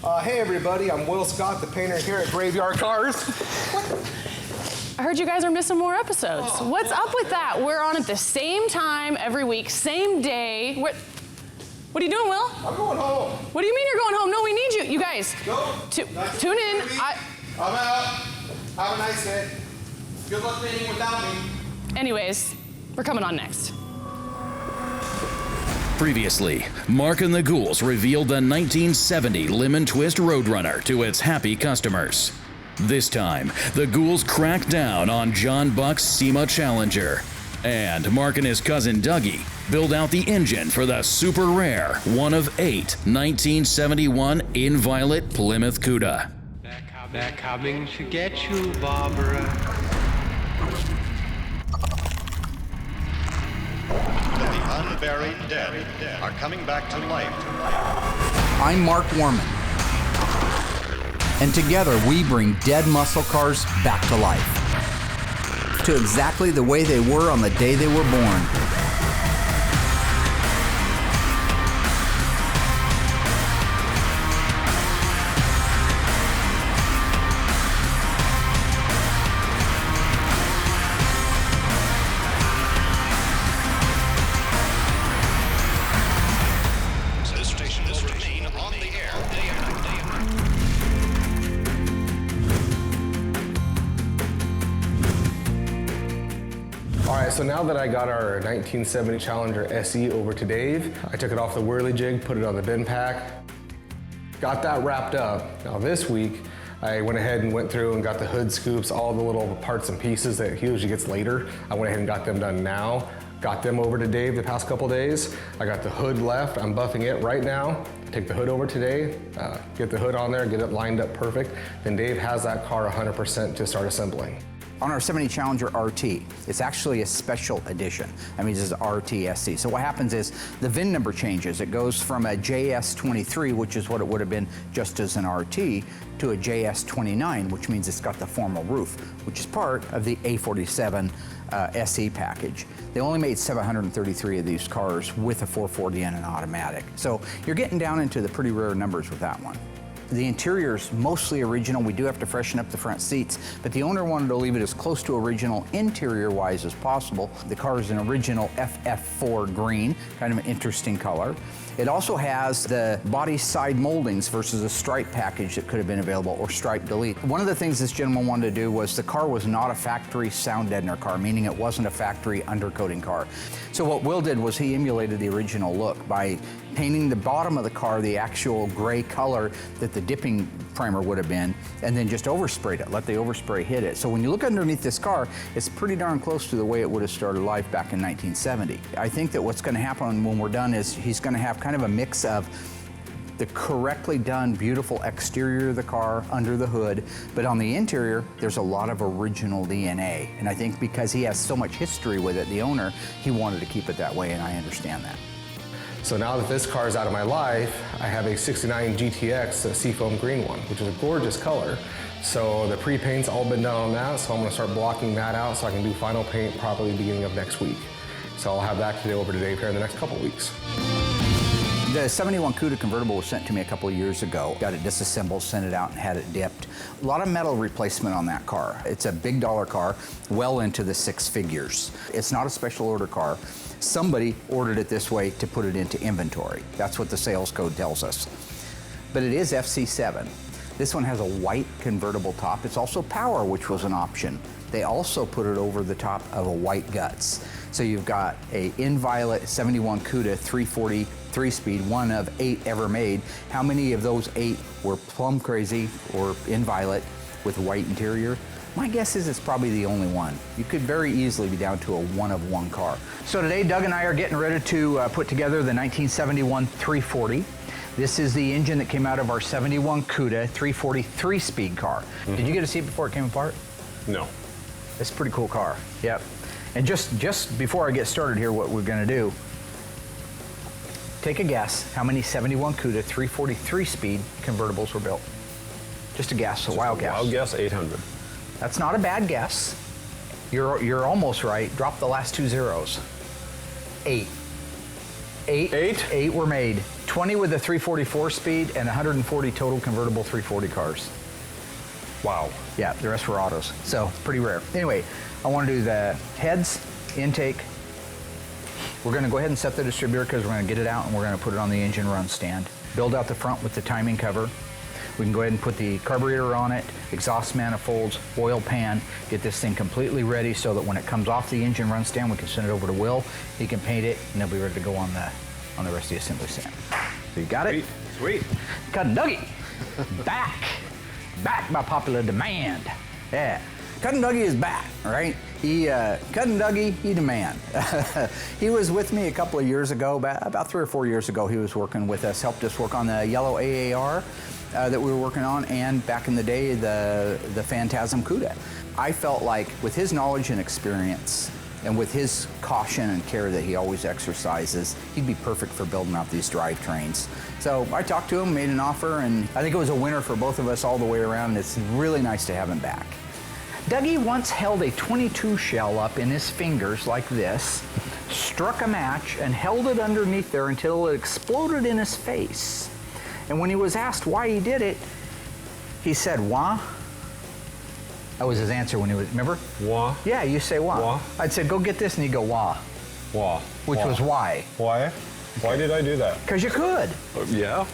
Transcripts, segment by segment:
Hey everybody, I'm Will Scott, the painter here at Graveyard Carz. I heard you guys are missing more episodes. What's up with that? We're on at the same time every week, same day. What are you doing, Will? I'm going home. What do you mean you're going home? No, we need you. You guys, Go. tune in. I'm out. Have a nice day. Good luck painting without me. Anyways, we're coming on next. Previously, Mark and the Ghouls revealed the 1970 Lemon Twist Roadrunner to its happy customers. This time, the Ghouls cracked down on John Buck's SEMA Challenger. And Mark and his cousin Dougie build out the engine for the super rare, one of 8 1971 Inviolate Plymouth Cuda. They're coming to get you, Barbara. The unburied dead are coming back to life. I'm Mark Warman, and together we bring dead muscle cars back to life, to exactly the way they were on the day they were born. So now that I got our 1970 Challenger SE over to Dave, I took it off the whirly jig, put it on the bin pack, got that wrapped up. Now this week, I went ahead and went through and got the hood scoops, all the little parts and pieces that he usually gets later. I went ahead and got them done now. Got them over to Dave the past couple days. I got the hood left, I'm buffing it right now. Take the hood over today, get the hood on there, get it lined up perfect. Then Dave has that car 100% to start assembling. On our 70 Challenger RT, it's actually a special edition. That means it's RT SC. So what happens is the VIN number changes. It goes from a JS23, which is what it would have been just as an RT, to a JS29, which means it's got the formal roof, which is part of the A47 SE package. They only made 733 of these cars with a 440 and an automatic. So you're getting down into the pretty rare numbers with that one. The interior's mostly original. We do have to freshen up the front seats, but the owner wanted to leave it as close to original interior-wise as possible. The car is an original FF4 green, kind of an interesting color. It also has the body side moldings versus a stripe package that could have been available, or stripe delete. One of the things this gentleman wanted to do was the car was not a factory sound deadener car, meaning it wasn't a factory undercoating car. So what Will did was he emulated the original look by painting the bottom of the car the actual gray color that the dipping primer would have been, and then just oversprayed it, let the overspray hit it. So when you look underneath this car, it's pretty darn close to the way it would have started life back in 1970. I think that what's going to happen when we're done is he's going to have kind of a mix of the correctly done, beautiful exterior of the car under the hood, but on the interior, there's a lot of original DNA. And I think because he has so much history with it, the owner, he wanted to keep it that way, and I understand that. So now that this car is out of my life, I have a 69 GTX, a seafoam green one, which is a gorgeous color. So the pre-paint's all been done on that, so I'm gonna start blocking that out so I can do final paint probably beginning of next week. So I'll have that to do over to Dave here in the next couple weeks. The 71 Cuda Convertible was sent to me a couple of years ago. Got it disassembled, sent it out, and had it dipped. A lot of metal replacement on that car. It's a big dollar car, well into the 6 figures. It's not a special order car. Somebody ordered it this way to put it into inventory. That's what the sales code tells us. But it is FC7. This one has a white convertible top. It's also power, which was an option. They also put it over the top of a white guts. So you've got a Inviolate 71 Cuda 340 3-speed, one of 8 ever made. How many of those 8 were plumb crazy or Inviolate with white interior? My guess is it's probably the only one. You could very easily be down to a one-of-one car. So today, Doug and I are getting ready to put together the 1971 340. This is the engine that came out of our 71 Cuda 340 3-speed car. Did you get to see it before it came apart? No. It's a pretty cool car, yep. And just before I get started here, what we're gonna do, take a guess how many 71 Cuda 340 3-speed convertibles were built. Just a guess, a wild guess. Wild guess, 800. That's not a bad guess. You're almost right. Drop the last 2 zeros. 8. 8 were made. 20 with a 344 speed and 140 total convertible 340 cars. Wow. Yeah, the rest were autos, so pretty rare. Anyway, I want to do the heads, intake. We're going to go ahead and set the distributor because we're going to get it out and we're going to put it on the engine run stand. Build out the front with the timing cover. We can go ahead and put the carburetor on it, exhaust manifolds, oil pan, get this thing completely ready so that when it comes off the engine run stand, we can send it over to Will. He can paint it and they'll be ready to go on the rest of the assembly stand. So you got it? Sweet. Cutting Dougie, back by popular demand. Yeah, Cutting Dougie is back, right? Cutting Dougie, he demand. He was with me a couple of years ago, about 3 or 4 years ago. He was working with us, helped us work on the yellow AAR that we were working on, and back in the day, the Phantasm Cuda. I felt like with his knowledge and experience, and with his caution and care that he always exercises, he'd be perfect for building out these drivetrains. So I talked to him, made an offer, and I think it was a winner for both of us all the way around, and it's really nice to have him back. Dougie once held a 22 shell up in his fingers like this, struck a match, and held it underneath there until it exploded in his face. And when he was asked why he did it, he said, wah. That was his answer when he was, remember? Wah. Yeah, you say wah. Wah. I'd say, go get this, and he'd go wah. Wah. Which was why. Why? Why did I do that? Because you could. Yeah.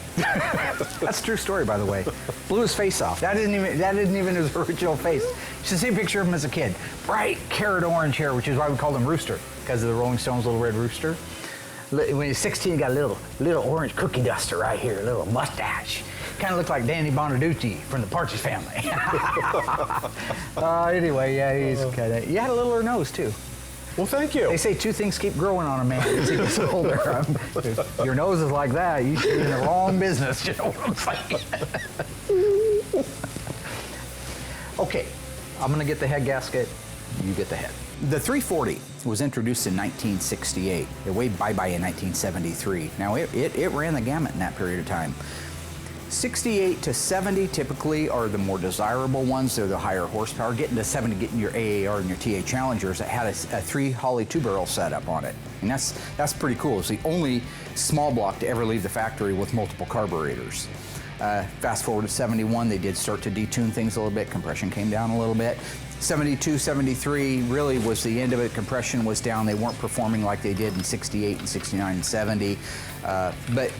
That's a true story, by the way. Blew his face off. That isn't even his original face. You should see a picture of him as a kid. Bright carrot orange hair, which is why we called him Rooster, because of the Rolling Stones' Little Red Rooster. When he was 16, he got a little orange cookie duster right here, a little mustache. Kind of looked like Danny Bonaducci from the Partridge Family. Anyway, yeah, he's kind of. You had a littler nose too. Well, thank you. They say 2 things keep growing on a man as he gets older. Your nose is like that. You should be in the wrong business. You know what I'm saying? Okay, I'm gonna get the head gasket. You get the head. The 340 was introduced in 1968. It waved bye-bye in 1973. Now, it ran the gamut in that period of time. 68 to 70 typically are the more desirable ones. They're the higher horsepower. Getting to 70, getting your AAR and your TA Challengers that had a 3 Holley 2-barrel setup on it. And that's pretty cool. It's the only small block to ever leave the factory with multiple carburetors. Fast forward to 71, they did start to detune things a little bit. Compression came down a little bit. 72, 73 really was the end of it. Compression was down. They weren't performing like they did in 68 and 69 and 70. But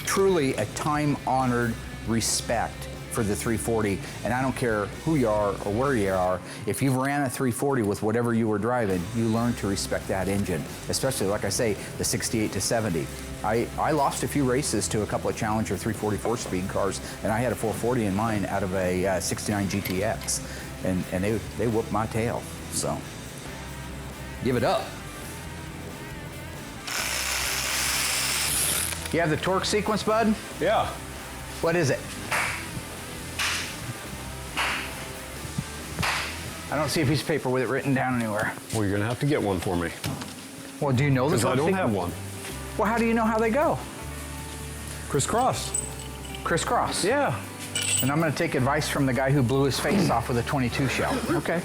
truly a time-honored respect for the 340, and I don't care who you are or where you are, if you've ran a 340 with whatever you were driving, you learn to respect that engine, especially, like I say, the 68 to 70. I lost a few races to a couple of Challenger 344 speed cars, and I had a 440 in mine out of a 69 GTX, and they whooped my tail, so give it up. You have the torque sequence, bud? Yeah. What is it? I don't see a piece of paper with it written down anywhere. Well, you're gonna have to get one for me. Well, do you know the Because torque I don't sequence? have one. Well, how do you know how they go? Crisscross. Crisscross. Yeah. And I'm gonna take advice from the guy who blew his face off with a 22 shell. Okay.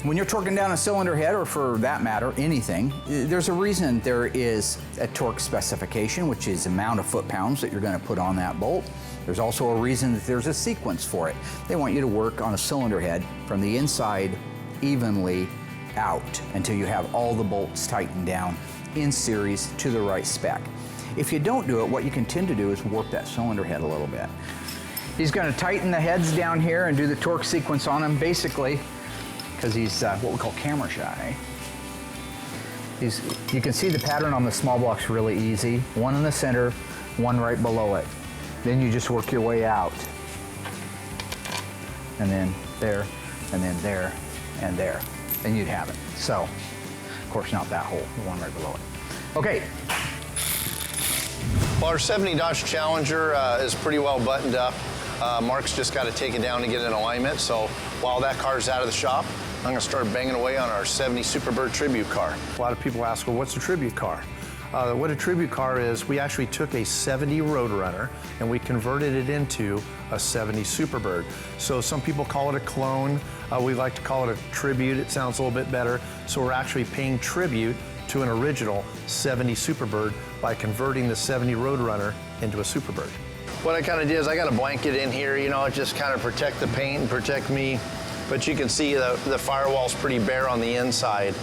When you're torquing down a cylinder head, or for that matter, anything, there's a reason there is a torque specification, which is the amount of foot-pounds that you're gonna put on that bolt. There's also a reason that there's a sequence for it. They want you to work on a cylinder head from the inside evenly out until you have all the bolts tightened down in series to the right spec. If you don't do it, what you can tend to do is warp that cylinder head a little bit. He's gonna tighten the heads down here and do the torque sequence on them, basically, because he's what we call camera shy. You can see the pattern on the small block's really easy. One in the center, one right below it. Then you just work your way out. And then there, and then there, and there. And you'd have it. So, of course not that hole, the one right below it. Okay. Well, our 70 Dodge Challenger is pretty well buttoned up. Mark's just got to take it down to get in alignment. So while that car's out of the shop, I'm going to start banging away on our 70 Superbird tribute car. A lot of people ask, well, what's a tribute car? What a tribute car is, we actually took a 70 Roadrunner and we converted it into a 70 Superbird. So some people call it a clone. We like to call it a tribute. It sounds a little bit better. So we're actually paying tribute to an original 70 Superbird by converting the 70 Roadrunner into a Superbird. What I kind of did is I got a blanket in here, you know, just kind of protect the paint and protect me. But you can see the firewall's pretty bare on the inside.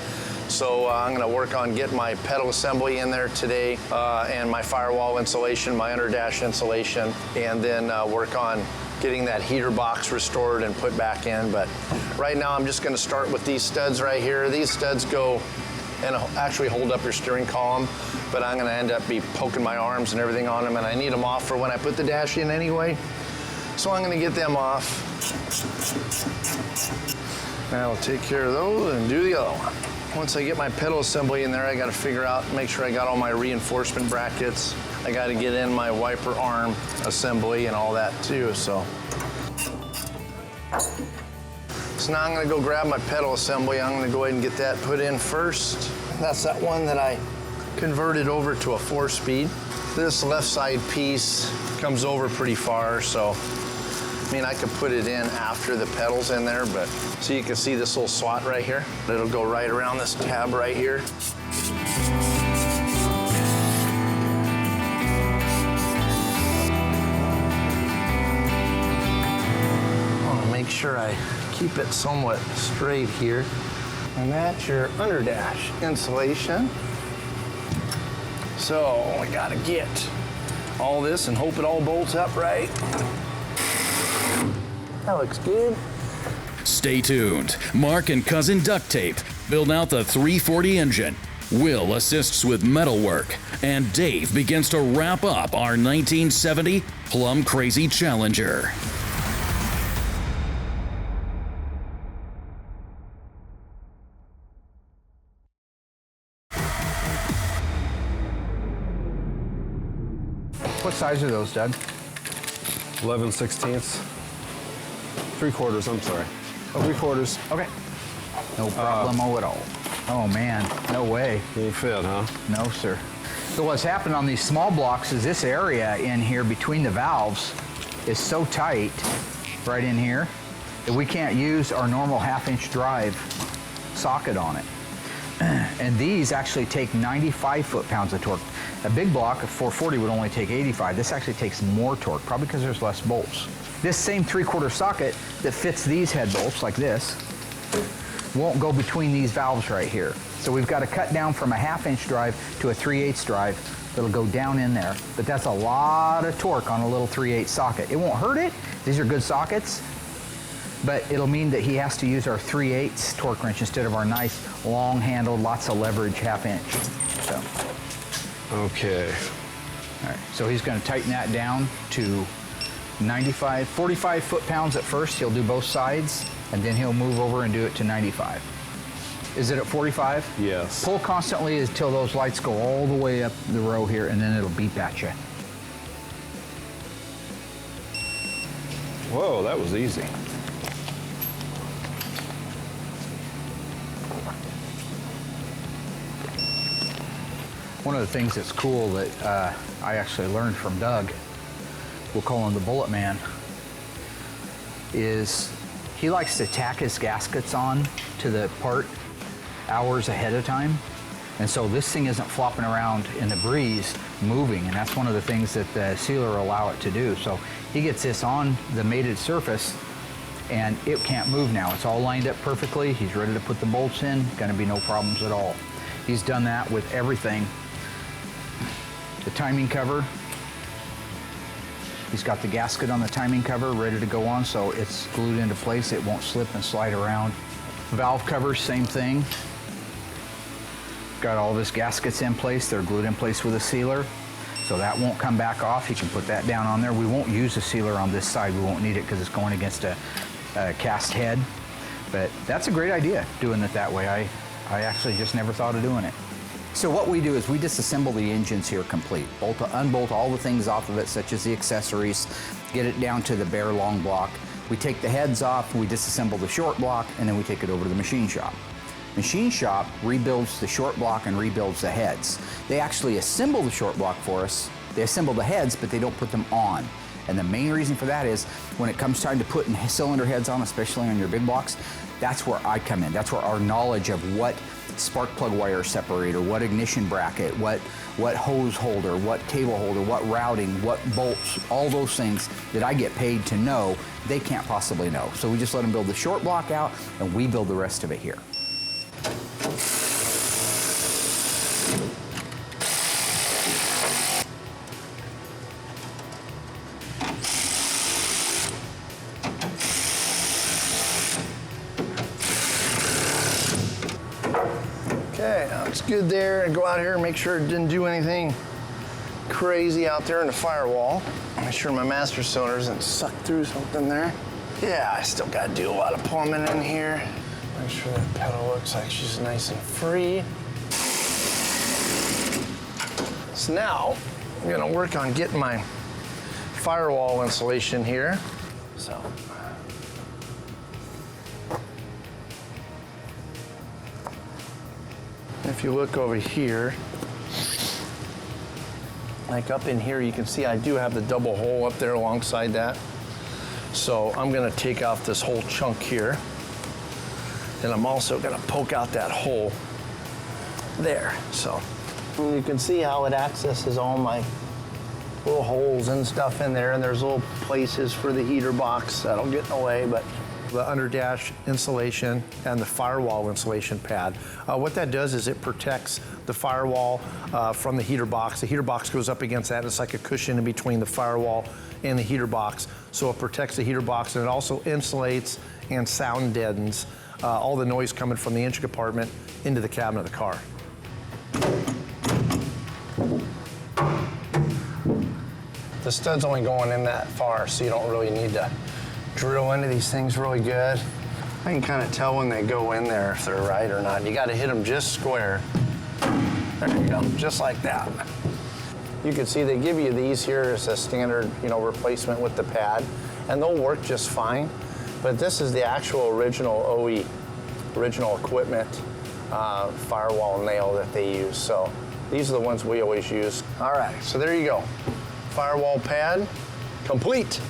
So I'm gonna work on getting my pedal assembly in there today and my firewall insulation, my underdash insulation, and then work on getting that heater box restored and put back in. But right now I'm just gonna start with these studs right here. These studs go and actually hold up your steering column, but I'm gonna end up be poking my arms and everything on them, and I need them off for when I put the dash in anyway. So I'm gonna get them off. And I'll take care of those and do the other one. Once I get my pedal assembly in there, I gotta figure out, make sure I got all my reinforcement brackets. I gotta get in my wiper arm assembly and all that too, so. So now I'm gonna go grab my pedal assembly. I'm gonna go ahead and get that put in first. That's that one that I converted over to a 4-speed. This left side piece comes over pretty far, so I mean, I could put it in after the pedal's in there, but so you can see this little slot right here. It'll go right around this tab right here. I want to make sure I keep it somewhat straight here. And that's your underdash insulation. So I gotta get all this and hope it all bolts up right. That looks good. Stay tuned. Mark and Cousin Duct Tape build out the 340 engine. Will assists with metalwork. And Dave begins to wrap up our 1970 Plum Crazy Challenger. What size are those, Doug? 11/16. 3/4, I'm sorry. Oh, 3/4. Okay. No problemo at all. Oh man, no way. Won't fit, huh? No, sir. So what's happened on these small blocks is this area in here between the valves is so tight, right in here, that we can't use our normal 1/2-inch drive socket on it. And these actually take 95 foot-pounds of torque. A big block of 440 would only take 85. This actually takes more torque, probably because there's less bolts. This same 3/4 socket that fits these head bolts like this won't go between these valves right here. So we've got to cut down from a 1/2-inch drive to a 3/8 drive that'll go down in there. But that's a lot of torque on a little 3/8 socket. It won't hurt it. These are good sockets. But it'll mean that he has to use our 3/8 torque wrench instead of our nice long-handled, lots of leverage 1/2-inch. So. Okay. All right, so he's going to tighten that down to 95, 45 foot-pounds at first. He'll do both sides, and then he'll move over and do it to 95. Is it at 45? Yes. Pull constantly until those lights go all the way up the row here, and then it'll beep at you. Whoa, that was easy. One of the things that's cool that I actually learned from Doug, we'll call him the Bullet Man, is he likes to tack his gaskets on to the part hours ahead of time. And so this thing isn't flopping around in the breeze moving, and that's one of the things that the sealer will allow it to do. So he gets this on the mated surface and it can't move now. It's all lined up perfectly. He's ready to put the bolts in, gonna be no problems at all. He's done that with everything. The timing cover, he's got the gasket on the timing cover ready to go on, so it's glued into place. It won't slip and slide around. Valve covers, same thing. Got all of his gaskets in place. They're glued in place with a sealer, so that won't come back off. He can put that down on there. We won't use a sealer on this side. We won't need it because it's going against a cast head, but that's a great idea, doing it that way. I actually just never thought of doing it. So what we do is we disassemble the engines here complete. Unbolt all the things off of it, such as the accessories, get it down to the bare long block. We take the heads off, we disassemble the short block, and then we take it over to the machine shop. Machine shop rebuilds the short block and rebuilds the heads. They actually assemble the short block for us. They assemble the heads, but they don't put them on. And the main reason for that is when it comes time to putting cylinder heads on, especially on your big blocks, that's where I come in. That's where our knowledge of what spark plug wire separator, what ignition bracket, what hose holder, what cable holder, what routing, what bolts, all those things that I get paid to know, they can't possibly know. So we just let them build the short block out, and we build the rest of it here. Okay, that's good there. And go out here and make sure it didn't do anything crazy out there in the firewall. Make sure my master cylinder doesn't suck through something there. Yeah, I still gotta do a lot of plumbing in here. Make sure that pedal looks like she's nice and free. So now, I'm gonna work on getting my firewall insulation here. So. If you look over here, like up in here, you can see I do have the double hole up there alongside that. So I'm gonna take off this whole chunk here. And I'm also gonna poke out that hole there. So you can see how it accesses all my little holes and stuff in there. And there's little places for the heater box that'll get in the way, but the underdash insulation and the firewall insulation pad. What that does is it protects the firewall from the heater box. The heater box goes up against that. It's like a cushion in between the firewall and the heater box. So it protects the heater box, and it also insulates and sound deadens all the noise coming from the engine compartment into the cabin of the car. The stud's only going in that far, so you don't really need to drill into these things really good. I can kind of tell when they go in there if they're right or not. You got to hit them just square. There you go, just like that. You can see they give you these here as a standard, replacement with the pad, and they'll work just fine. But this is the actual original OE, original equipment firewall nail that they use. So these are the ones we always use. All right, so there you go. Firewall pad, complete.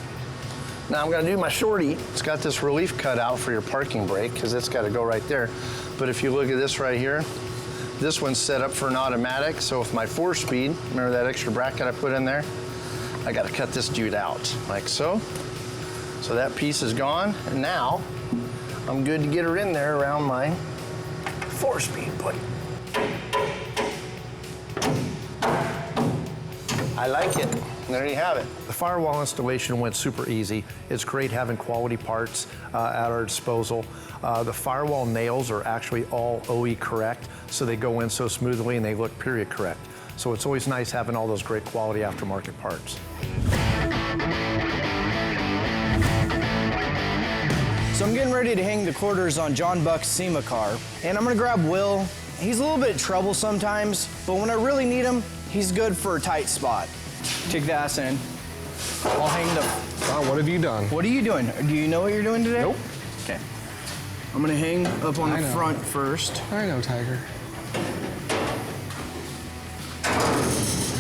Now I'm gonna do my shorty. It's got this relief cut out for your parking brake because it's gotta go right there. But if you look at this right here, this one's set up for an automatic. So if my 4-speed, remember that extra bracket I put in there? I gotta cut this dude out, like so. So that piece is gone, and now I'm good to get her in there around my 4-speed plate. I like it. There you have it. The firewall installation went super easy. It's great having quality parts at our disposal. The firewall nails are actually all OE correct, so they go in so smoothly and they look period correct. So it's always nice having all those great quality aftermarket parts. So I'm getting ready to hang the quarters on John Buck's SEMA car, and I'm gonna grab Will. He's a little bit of trouble sometimes, but when I really need him, he's good for a tight spot. Take the ass in. I'll hang the... Wow, what have you done? What are you doing? Do you know what you're doing today? Nope. Okay. I'm gonna hang up on the front first. I know, Tiger.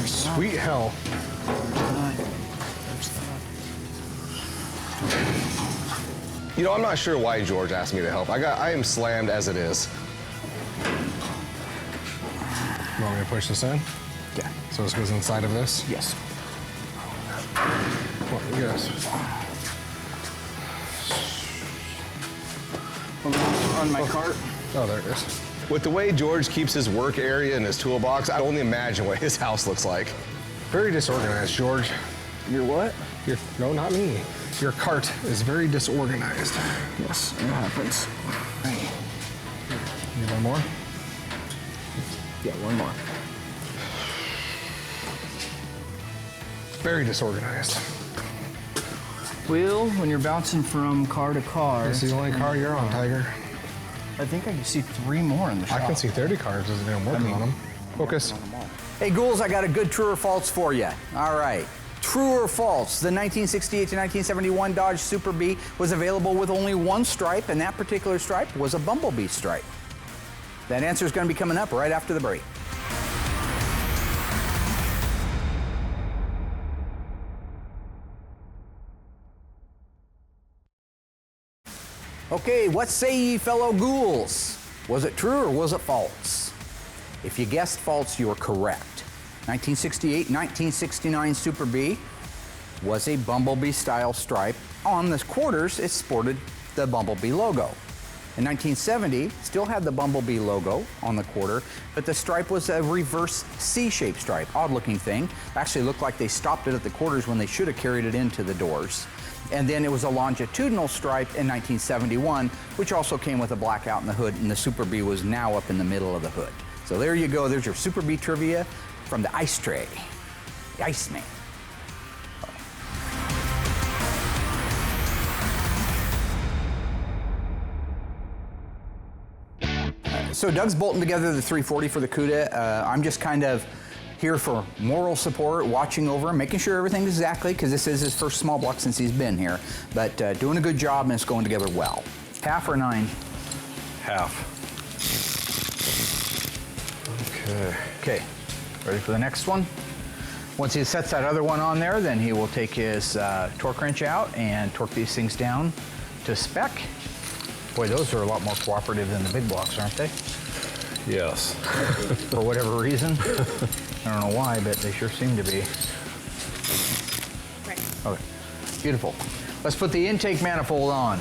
Sweet hell. I'm not sure why George asked me to help. I am slammed as it is. You want me to push this in? Yeah. So this goes inside of this? Yes. Well, yes. On my cart. Oh, there it is. With the way George keeps his work area and his toolbox, I only imagine what his house looks like. Very disorganized, George. Your what? No, not me. Your cart is very disorganized. Yes, it happens. Hey. Need one more? Yeah, one more. Very disorganized. Will, when you're bouncing from car to car... This is the only car you're on, Tiger. I think I can see 3 more in the shop. I can see 30 cars as I'm working on them. Focus. Hey, ghouls, I got a good true or false for you. All right. True or false, the 1968 to 1971 Dodge Super Bee was available with only one stripe, and that particular stripe was a bumblebee stripe. That answer is going to be coming up right after the break. Okay, what say ye, fellow ghouls? Was it true or was it false? If you guessed false, you were correct. 1968-1969 Super B was a Bumblebee style stripe. On the quarters, it sported the Bumblebee logo. In 1970, still had the Bumblebee logo on the quarter, but the stripe was a reverse C-shaped stripe. Odd looking thing. Actually looked like they stopped it at the quarters when they should have carried it into the doors. And then it was a longitudinal stripe in 1971, which also came with a blackout in the hood, and the Super B was now up in the middle of the hood. So there you go, there's your Super B trivia from the ice tray, the Iceman. So Doug's bolting together the 340 for the Cuda. I'm just kind of here for moral support, watching over him, making sure everything's exactly, because this is his first small block since he's been here. But doing a good job, and it's going together well. Half or 9? Half. Okay, ready for the next one? Once he sets that other one on there, then he will take his torque wrench out and torque these things down to spec. Boy, those are a lot more cooperative than the big blocks, aren't they? Yes. For whatever reason. I don't know why, but they sure seem to be. Right. Okay, beautiful. Let's put the intake manifold on.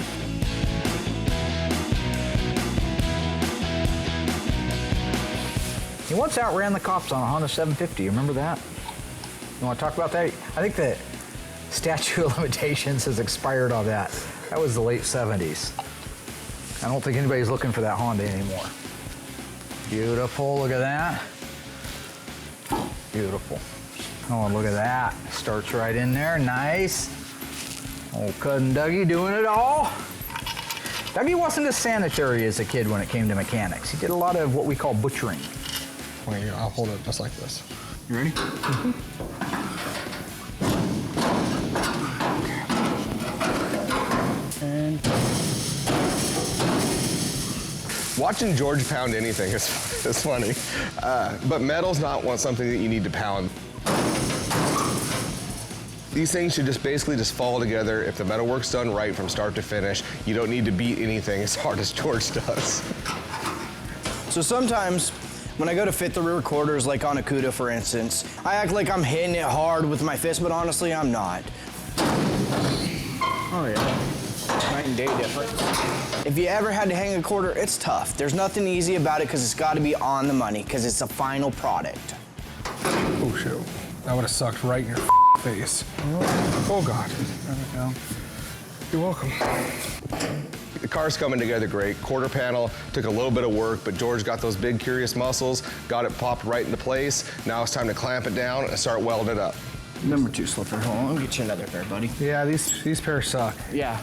He once outran the cops on a Honda 750, you remember that? You want to talk about that? I think the statute of limitations has expired on that. That was the late 70s. I don't think anybody's looking for that Honda anymore. Beautiful, look at that. Beautiful. Oh, look at that. Starts right in there, nice. Old cousin Dougie doing it all. Dougie wasn't as sanitary as a kid when it came to mechanics. He did a lot of what we call butchering. Wait, I'll hold it just like this. You ready? And Watching George pound anything is funny, but metal's not something that you need to pound. These things should just basically just fall together. If the metal work's done right from start to finish, you don't need to beat anything as hard as George does. So sometimes when I go to fit the rear quarters, like on a Cuda for instance, I act like I'm hitting it hard with my fist, but honestly I'm not. Oh yeah, night and day difference. If you ever had to hang a quarter, it's tough. There's nothing easy about it because it's got to be on the money because it's a final product. Oh shoot, that would have sucked right in your face. Oh God, there we go. You're welcome. The car's coming together great. Quarter panel took a little bit of work, but George got those big curious muscles, got it popped right into place. Now it's time to clamp it down and start welding it up. Number 2 slipper. Hold on, let me get you another pair, buddy. Yeah, these pairs suck. Yeah.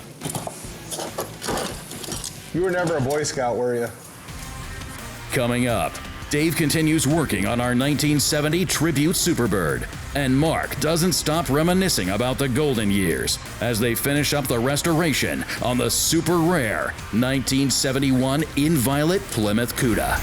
You were never a Boy Scout, were you? Coming up, Dave continues working on our 1970 Tribute Superbird, and Mark doesn't stop reminiscing about the golden years as they finish up the restoration on the super rare 1971 Inviolate Plymouth Cuda.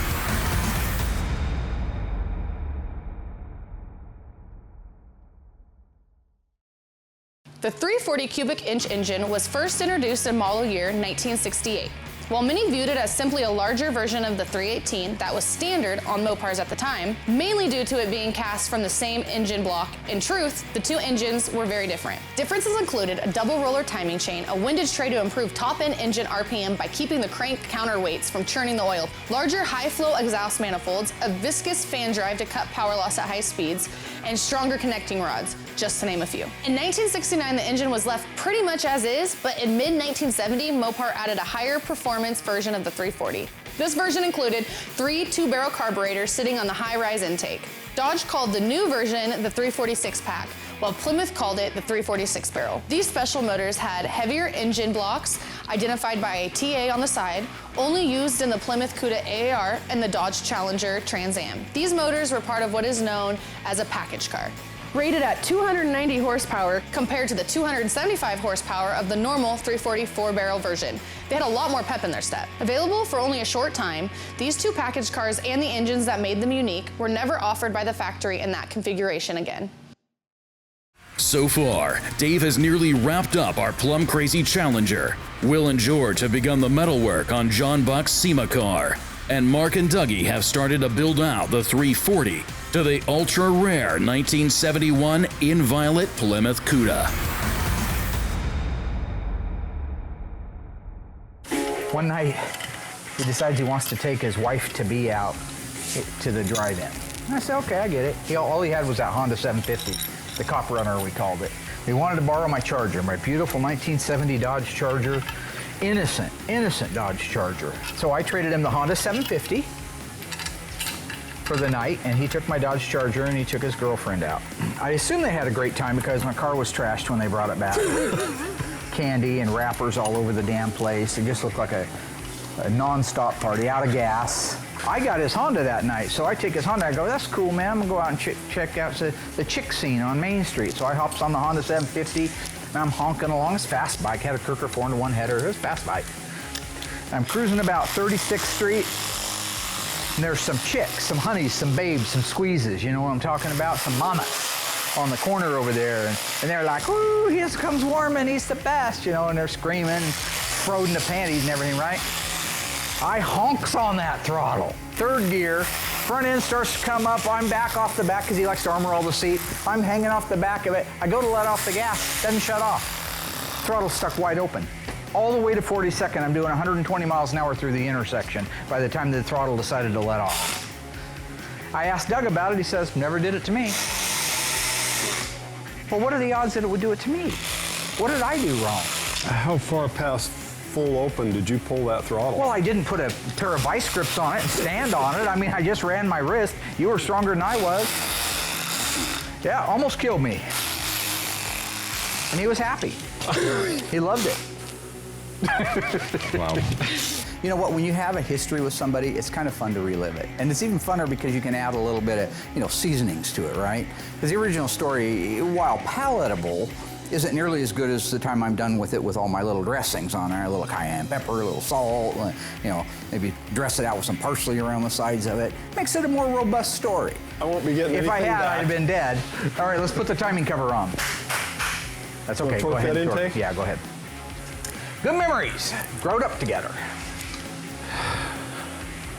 The 340 cubic inch engine was first introduced in model year 1968. While many viewed it as simply a larger version of the 318 that was standard on Mopars at the time, mainly due to it being cast from the same engine block, in truth, the two engines were very different. Differences included a double roller timing chain, a windage tray to improve top-end engine RPM by keeping the crank counterweights from churning the oil, larger high-flow exhaust manifolds, a viscous fan drive to cut power loss at high speeds, and stronger connecting rods, just to name a few. In 1969, the engine was left pretty much as is, but in mid-1970, Mopar added a higher performance version of the 340. This version included 3 2-barrel carburetors sitting on the high-rise intake. Dodge called the new version the 346 pack, while Plymouth called it the 346 barrel. These special motors had heavier engine blocks, identified by a TA on the side, only used in the Plymouth Cuda AAR and the Dodge Challenger Trans Am. These motors were part of what is known as a package car. Rated at 290 horsepower compared to the 275 horsepower of the normal 340 4-barrel version. They had a lot more pep in their step. Available for only a short time, these two package cars and the engines that made them unique were never offered by the factory in that configuration again. So far, Dave has nearly wrapped up our plum-crazy Challenger. Will and George have begun the metalwork on John Buck's SEMA car. and Mark and Dougie have started to build out the 340 to the ultra-rare 1971 Inviolate Plymouth Cuda. One night, he decides he wants to take his wife-to-be out to the drive-in. And I said, okay, I get it. All he had was that Honda 750, the Cop Runner, we called it. He wanted to borrow my Charger, my beautiful 1970 Dodge Charger. Innocent Dodge Charger. So I traded him the Honda 750 for the night, and he took my Dodge Charger and he took his girlfriend out. I assume they had a great time because my car was trashed when they brought it back. Candy and wrappers all over the damn place. It just looked like a non-stop party, out of gas. I got his Honda that night, so I take his Honda. I go, that's cool, man. I'm gonna go out and check out the chick scene on Main Street. So I hops on the Honda 750, and I'm honking along. It's a fast bike. Had a Kirker 4-in-1 header. It was a fast bike. I'm cruising about 36th Street, and there's some chicks, some honeys, some babes, some squeezes. You know what I'm talking about? Some mamas on the corner over there, and they're like, ooh, here comes Warman, he's the best, you know, and they're screaming, frozen the panties and everything, right? I honks on that throttle. Third gear, front end starts to come up, I'm back off the back because he likes to armor all the seat. I'm hanging off the back of it. I go to let off the gas, doesn't shut off. Throttle's stuck wide open. All the way to 42nd, I'm doing 120 miles an hour through the intersection by the time the throttle decided to let off. I asked Doug about it, he says, never did it to me. Well, what are the odds that it would do it to me? What did I do wrong? How far past full open did you pull that throttle? Well, I didn't put a pair of vice grips on it and stand on it. I mean, I just ran my wrist. You were stronger than I was. Yeah, almost killed me. And he was happy. He loved it. Wow. You know what, when you have a history with somebody, it's kind of fun to relive it. And it's even funner because you can add a little bit of, you know, seasonings to it, right? Because the original story, while palatable, isn't nearly as good as the time I'm done with it with all my little dressings on there, a little cayenne pepper, a little salt, you know, maybe dress it out with some parsley around the sides of it. Makes it a more robust story. I won't be getting If I anything had, back. I'd have been dead. All right, let's put the timing cover on. That's okay, go ahead. That intake? Yeah, go ahead. Good memories, growed up together.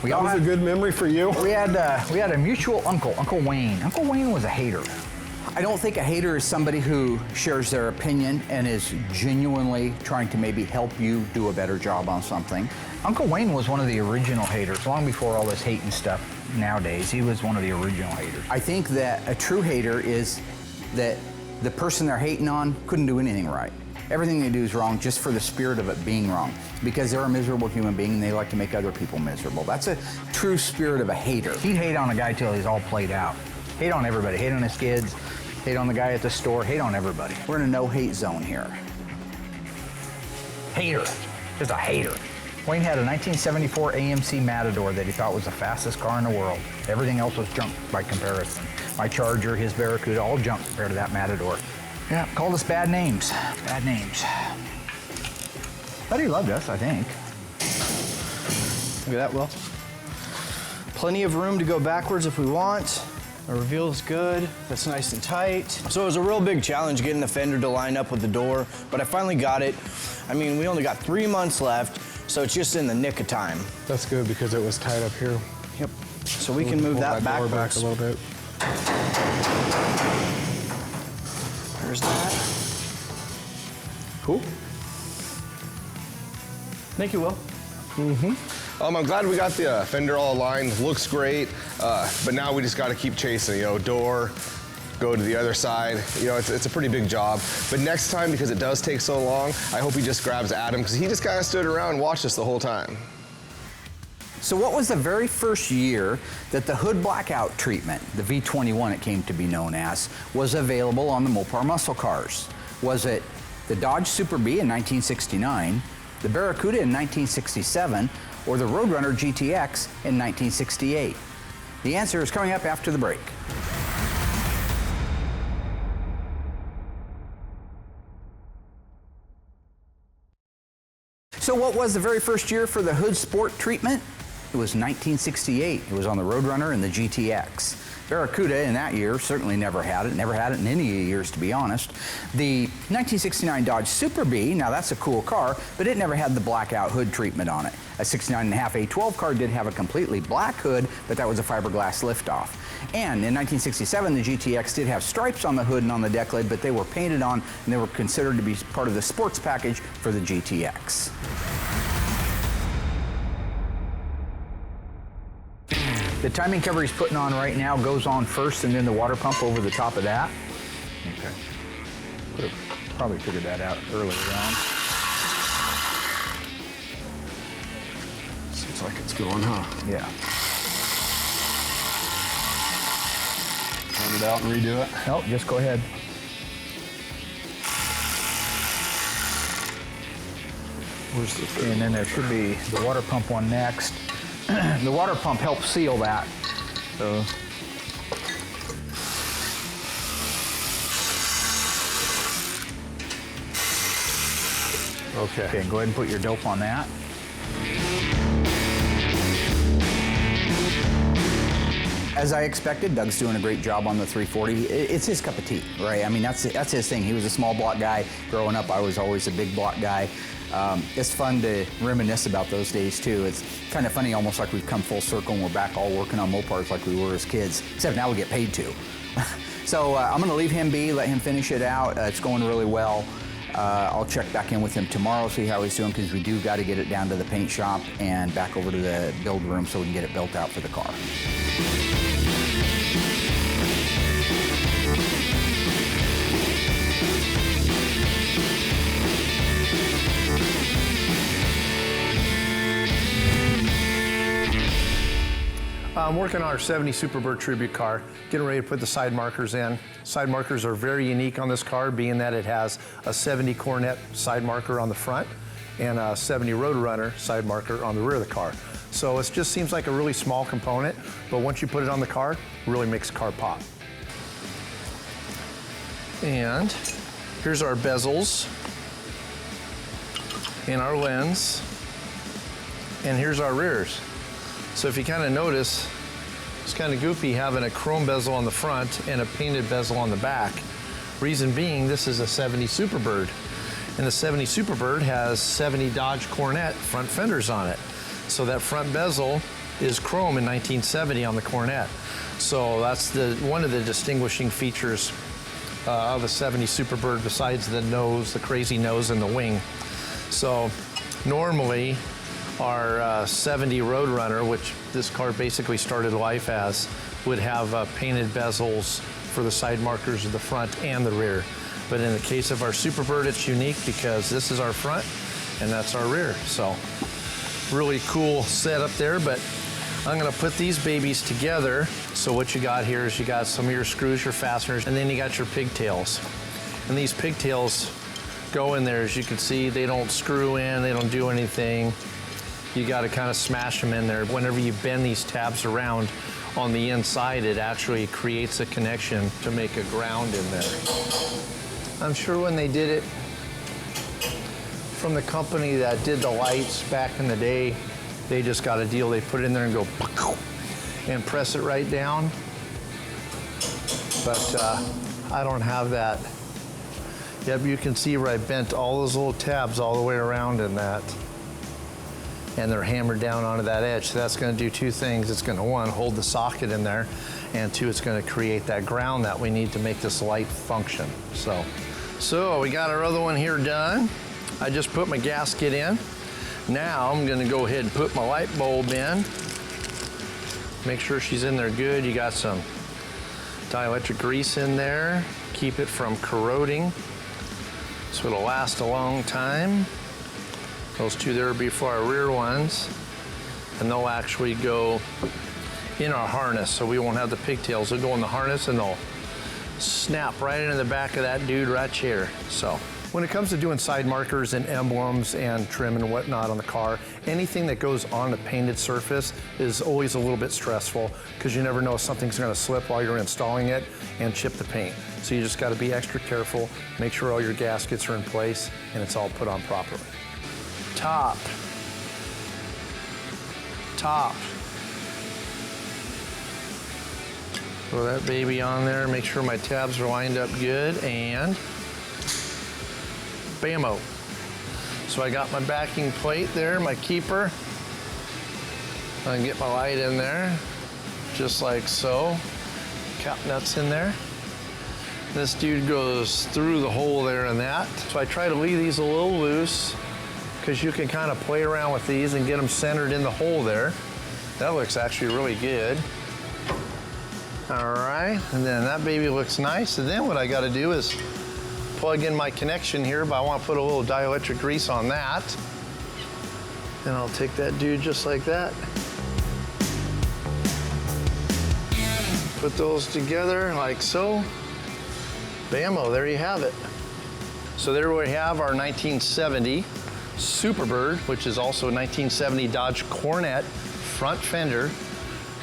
That was a good memory for you? We had a mutual uncle, Uncle Wayne. Uncle Wayne was a hater. I don't think a hater is somebody who shares their opinion and is genuinely trying to maybe help you do a better job on something. Uncle Wayne was one of the original haters, long before all this hating stuff nowadays. He was one of the original haters. I think that a true hater is that the person they're hating on couldn't do anything right. Everything they do is wrong just for the spirit of it being wrong, because they're a miserable human being and they like to make other people miserable. That's a true spirit of a hater. He'd hate on a guy till he's all played out. Hate on everybody, hate on his kids, hate on the guy at the store, hate on everybody. We're in a no-hate zone here. Hater, just a hater. Wayne had a 1974 AMC Matador that he thought was the fastest car in the world. Everything else was junk by comparison. My Charger, his Barracuda, all junk compared to that Matador. Yeah, called us bad names. Bad names. But he loved us, I think. Look at that, Will. Plenty of room to go backwards if we want. Our reveal is good. That's nice and tight. So it was a real big challenge getting the fender to line up with the door, but I finally got it. I mean, we only got 3 months left, so it's just in the nick of time. That's good because it was tight up here. Yep. So we can move that door backwards. back a little bit. There's that. Cool. Thank you, Will. I'm glad we got the fender all aligned. Looks great, but now we just got to keep chasing. You know, door, go to the other side. You know, it's a pretty big job. But next time, because it does take so long, I hope he just grabs Adam because he just kind of stood around and watched us the whole time. So what was the very first year that the hood blackout treatment, the V21 it came to be known as, was available on the Mopar muscle cars? Was it the Dodge Super B in 1969, the Barracuda in 1967, or the Roadrunner GTX in 1968? The answer is coming up after the break. So what was the very first year for the hood sport treatment? It was 1968. It was on the Roadrunner and the GTX. Barracuda in that year certainly never had it in any years, to be honest. The 1969 Dodge Super Bee, now that's a cool car, but it never had the blackout hood treatment on it. A 69.5 A12 car did have a completely black hood, but that was a fiberglass liftoff. And in 1967, the GTX did have stripes on the hood and on the deck lid, but they were painted on and they were considered to be part of the sports package for the GTX. The timing cover he's putting on right now goes on first and then the water pump over the top of that. Okay. Probably figured that out earlier on. Seems like it's going, huh? Yeah. Turn it out and redo it? Nope, just go ahead. Where's the third? And then there should be the water pump one next. The water pump helps seal that. So. Okay, go ahead and put your dope on that. As I expected, Doug's doing a great job on the 340. It's his cup of tea, right? I mean, that's his thing. He was a small block guy. Growing up, I was always a big block guy. It's fun to reminisce about those days too. It's kind of funny, almost like we've come full circle and we're back all working on Mopars like we were as kids, except now we get paid to. So I'm gonna leave him be, let him finish it out. It's going really well. I'll check back in with him tomorrow, see how he's doing, because we do got to get it down to the paint shop and back over to the build room so we can get it built out for the car. I'm working on our 70 Superbird Tribute car, getting ready to put the side markers in. Side markers are very unique on this car, being that it has a 70 Coronet side marker on the front and a 70 Roadrunner side marker on the rear of the car. So it just seems like a really small component, but once you put it on the car, it really makes the car pop. And here's our bezels and our lens, and here's our rears. So if you kind of notice, it's kind of goofy having a chrome bezel on the front and a painted bezel on the back. Reason being, this is a 70 Superbird. And the 70 Superbird has 70 Dodge Coronet front fenders on it. So that front bezel is chrome in 1970 on the Coronet. So that's one of the distinguishing features of a 70 Superbird, besides the nose, the crazy nose and the wing. So normally, our 70 Roadrunner, which this car basically started life as, would have painted bezels for the side markers of the front and the rear. But in the case of our Superbird, it's unique because this is our front and that's our rear. So really cool setup there, but I'm gonna put these babies together. So what you got here is you got some of your screws, your fasteners, and then you got your pigtails. And these pigtails go in there. As you can see, they don't screw in, they don't do anything. You got to kind of smash them in there. Whenever you bend these tabs around on the inside, it actually creates a connection to make a ground in there. I'm sure when they did it from the company that did the lights back in the day, they just got a deal. They put it in there and go and press it right down. But I don't have that. Yep, you can see where I bent all those little tabs all the way around in that. And they're hammered down onto that edge. So that's gonna do two things. It's gonna, one, hold the socket in there, and two, it's gonna create that ground that we need to make this light function. So we got our other one here done. I just put my gasket in. Now I'm gonna go ahead and put my light bulb in. Make sure she's in there good. You got some dielectric grease in there. Keep it from corroding, so it'll last a long time. Those two there will be for our rear ones, and they'll actually go in our harness, so we won't have the pigtails. They'll go in the harness and they'll snap right into the back of that dude right here. So when it comes to doing side markers and emblems and trim and whatnot on the car, anything that goes on a painted surface is always a little bit stressful, because you never know if something's gonna slip while you're installing it and chip the paint. So you just gotta be extra careful, make sure all your gaskets are in place and it's all put on properly. top. Throw that baby on there, make sure my tabs are lined up good, and bammo. So I got my backing plate there, my keeper. I can get my light in there, just like so. Cap nuts in there. This dude goes through the hole there in that. So I try to leave these a little loose because you can kind of play around with these and get them centered in the hole there. That looks actually really good. All right, and then that baby looks nice. And then what I gotta do is plug in my connection here, but I want to put a little dielectric grease on that. And I'll take that dude just like that. Put those together like so. Bammo, there you have it. So there we have our 1970 Superbird, which is also a 1970 Dodge Coronet front fender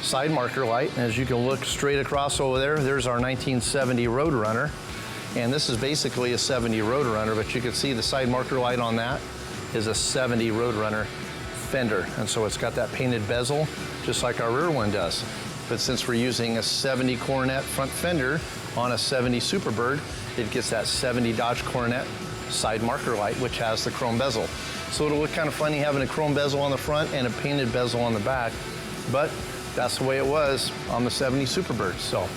side marker light. And as you can look straight across over there, there's our 1970 Roadrunner. And this is basically a 70 Roadrunner, but you can see the side marker light on that is a 70 Roadrunner fender. And so it's got that painted bezel, just like our rear one does. But since we're using a 70 Coronet front fender on a 70 Superbird, it gets that 70 Dodge Coronet side marker light, which has the chrome bezel. So it'll look kind of funny having a chrome bezel on the front and a painted bezel on the back, but that's the way it was on the 70 Superbird. So,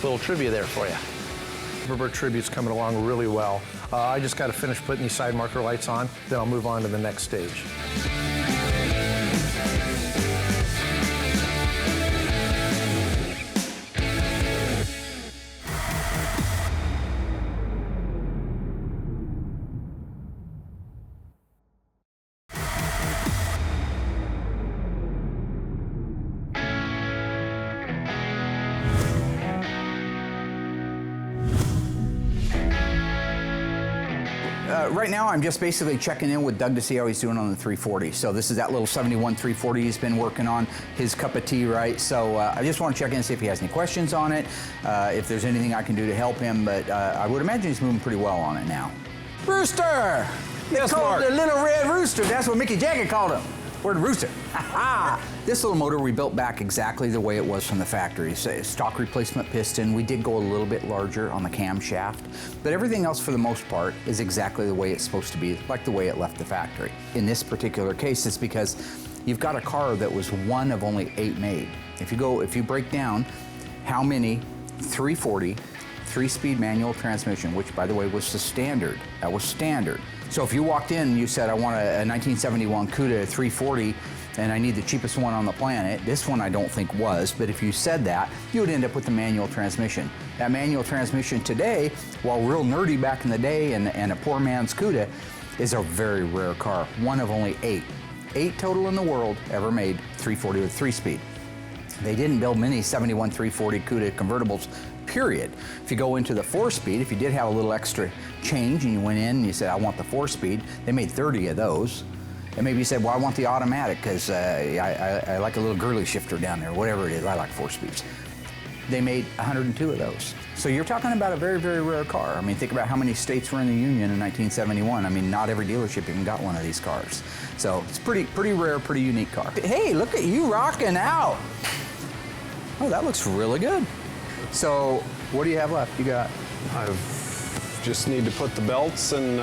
little trivia there for you. Superbird Tribute's coming along really well. I just got to finish putting these side marker lights on, then I'll move on to the next stage. Right now, I'm just basically checking in with Doug to see how he's doing on the 340. So this is that little 71 340 he's been working on, his cup of tea, right? So I just want to check in and see if he has any questions on it, if there's anything I can do to help him, but I would imagine he's moving pretty well on it now. Rooster! They call it the little red rooster. That's what Mickey Jagger called him. Word rooster. This little motor we built back exactly the way it was from the factory. It's a stock replacement piston. We did go a little bit larger on the camshaft, but everything else for the most part is exactly the way it's supposed to be, like the way it left the factory. In this particular case, it's because you've got a car that was one of only 8 made. If you break down how many 340 3-speed manual transmission, which by the way was the standard, that was standard. So if you walked in and you said, I want a 1971 Cuda 340 and I need the cheapest one on the planet, this one I don't think was, but if you said that, you would end up with the manual transmission. That manual transmission today, while real nerdy back in the day and a poor man's Cuda, is a very rare car, one of only 8. 8 total in the world ever made 340 with 3-speed. They didn't build many 71 340 Cuda convertibles, period. If you go into the 4-speed, if you did have a little extra change and you went in and you said, I want the 4-speed, they made 30 of those. And maybe you said, well, I want the automatic because I like a little girly shifter down there, whatever it is, I like 4-speeds. They made 102 of those. So you're talking about a very, very rare car. I mean, think about how many states were in the Union in 1971. I mean, not every dealership even got one of these cars. So it's pretty rare, pretty unique car. Hey, look at you rocking out. Oh, that looks really good. So what do you have left? You got? I just need to put the belts and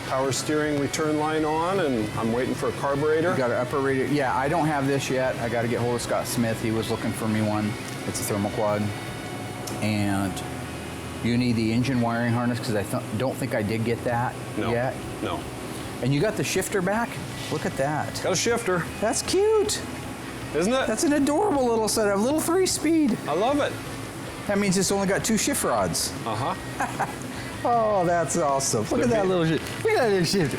power steering return line on, and I'm waiting for a carburetor. You got an upper radiator? Yeah, I don't have this yet. I got to get hold of Scott Smith. He was looking for me one. It's a thermoquad. And you need the engine wiring harness because I don't think I did get that yet. No. And you got the shifter back? Look at that. Got a shifter. That's cute. Isn't it? That's an adorable little setup, little 3-speed. I love it. That means it's only got 2 shift rods. Uh-huh. Oh, that's awesome. Look at that little shifter. Look at that little shifter.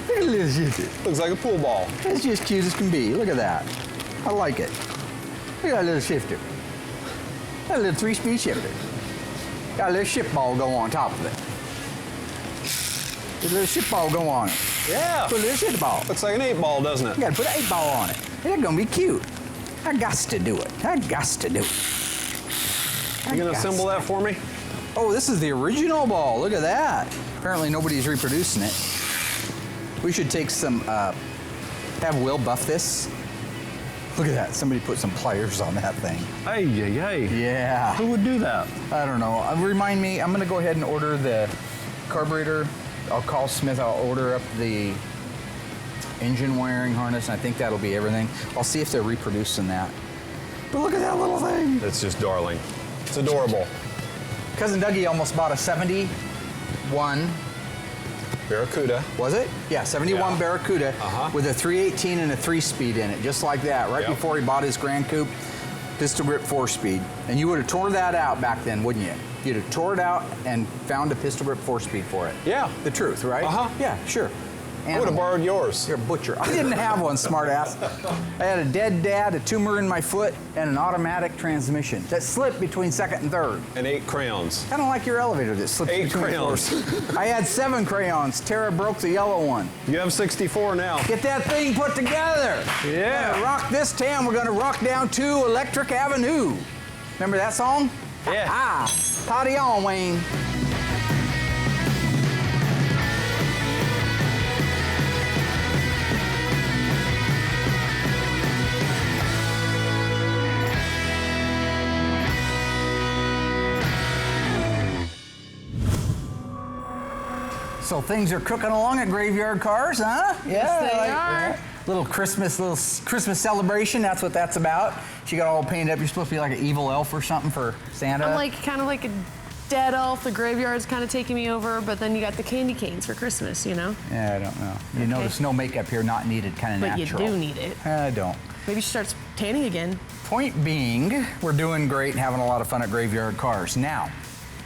Look at the little shifter. Looks like a pool ball. That's just cute as can be. Look at that. I like it. Look at that little shifter. That little 3-speed shifter. Got a little ship ball go on top of it. A little ship ball go on it. Yeah. Put a little ship ball. Looks like an 8-ball, doesn't it? You gotta put an 8-ball on it. It's gonna be cute. I gots to do it. I gots to do it. You gonna assemble that for me? Oh, this is the original ball. Look at that. Apparently nobody's reproducing it. We should take some have Will buff this. Look at that, somebody put some pliers on that thing. Hey. Yeah. Who would do that? I don't know. Remind me, I'm gonna go ahead and order the carburetor. I'll call Smith, I'll order up the engine wiring harness, and I think that'll be everything. I'll see if they're reproducing that. But look at that little thing. It's just darling. It's adorable. Cousin Dougie almost bought a 71. Barracuda. Was it? Yeah, 71 Yeah. Barracuda with a 318 and a 3-speed in it, just like that, right Yep. before he bought his Grand Coupe pistol grip 4-speed. And you would have tore that out back then, wouldn't you? You'd have tore it out and found a pistol grip 4-speed for it. Yeah. The truth, right? Yeah, sure. I would have borrowed yours. You're a butcher. I didn't have one, smartass. I had a dead dad, a tumor in my foot, and an automatic transmission that slipped between second and third. And 8 crayons. Kind of like your elevator that slipped 8 between crayons. floors. I had 7 crayons. Tara broke the yellow one. You have 64 now. Get that thing put together. Yeah. We're gonna rock this town. We're gonna rock down to Electric Avenue. Remember that song? Yeah. Party on, Wayne. So things are cooking along at Graveyard Carz, huh? Yes, they are. Little Christmas celebration. That's what that's about. She got all painted up. You're supposed to be like an evil elf or something for Santa. I'm like kind of like a dead elf. The graveyard's kind of taking me over, but then you got the candy canes for Christmas, you know? Yeah, I don't know. You notice no makeup here, not needed, kind of But natural. you do need it. I don't. Maybe she starts tanning again. Point being, we're doing great and having a lot of fun at Graveyard Carz. Now,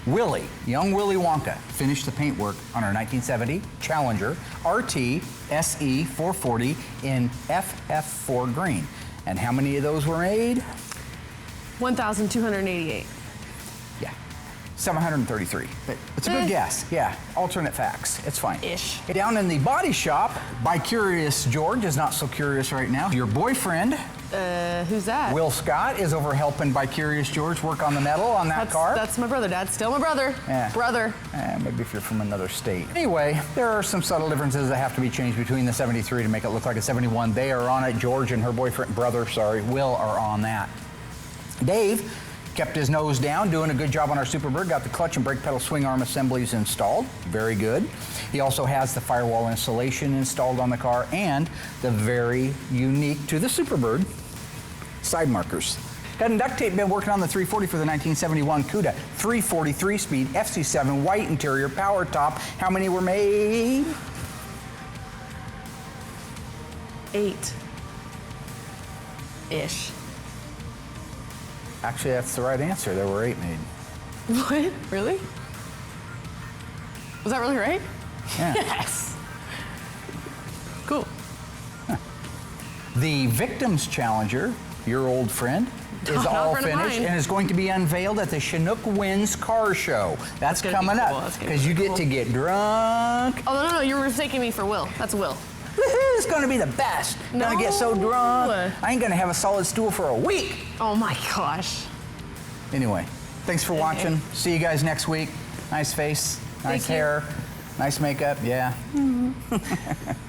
Willie, young Willie Wonka, finished the paintwork on our 1970 Challenger RT SE 440 in FF4 green. And how many of those were made? 1,288. Yeah, 733. But it's a good guess. Yeah, alternate facts. It's fine. Ish. Down in the body shop, by Curious George is not so curious right now. Your boyfriend, Who's that? Will Scott, is over helping by Curious George work on the metal on that car. That's my brother, Dad. Still my brother. Yeah. Brother. Maybe if you're from another state. Anyway, there are some subtle differences that have to be changed between the 73 to make it look like a 71. They are on it. George and her brother, Will, are on that. Dave kept his nose down, doing a good job on our Superbird, got the clutch and brake pedal swing arm assemblies installed. Very good. He also has the Firewall Installation installed on the car and the very unique to the Superbird side markers. Got duct tape, been working on the 340 for the 1971 Cuda 343 speed FC7 white interior power top. How many were made? 8-ish. Actually, that's the right answer. There were 8 made. What? Really? Was that really right? Yeah. Yes. Cool. The Victims Challenger, your old friend, is Not a all friend of finished mine. and is going to be unveiled at the Chinook Winds Car Show. That's gonna be coming cool. up That's gonna be because you cool. get to get drunk. Oh, no, you're mistaking me for Will. That's Will. It's going to be the best. Gonna get so drunk. I ain't going to have a solid stool for a week. Oh my gosh. Anyway, thanks for watching. See you guys next week. Nice face, nice Thank you. hair, nice makeup. Yeah.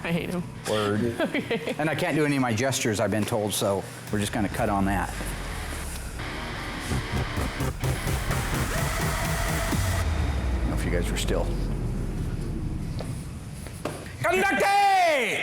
I hate him. Word. Okay. And I can't do any of my gestures, I've been told, so we're just going to cut on that. I don't know if you guys were still. Conducting!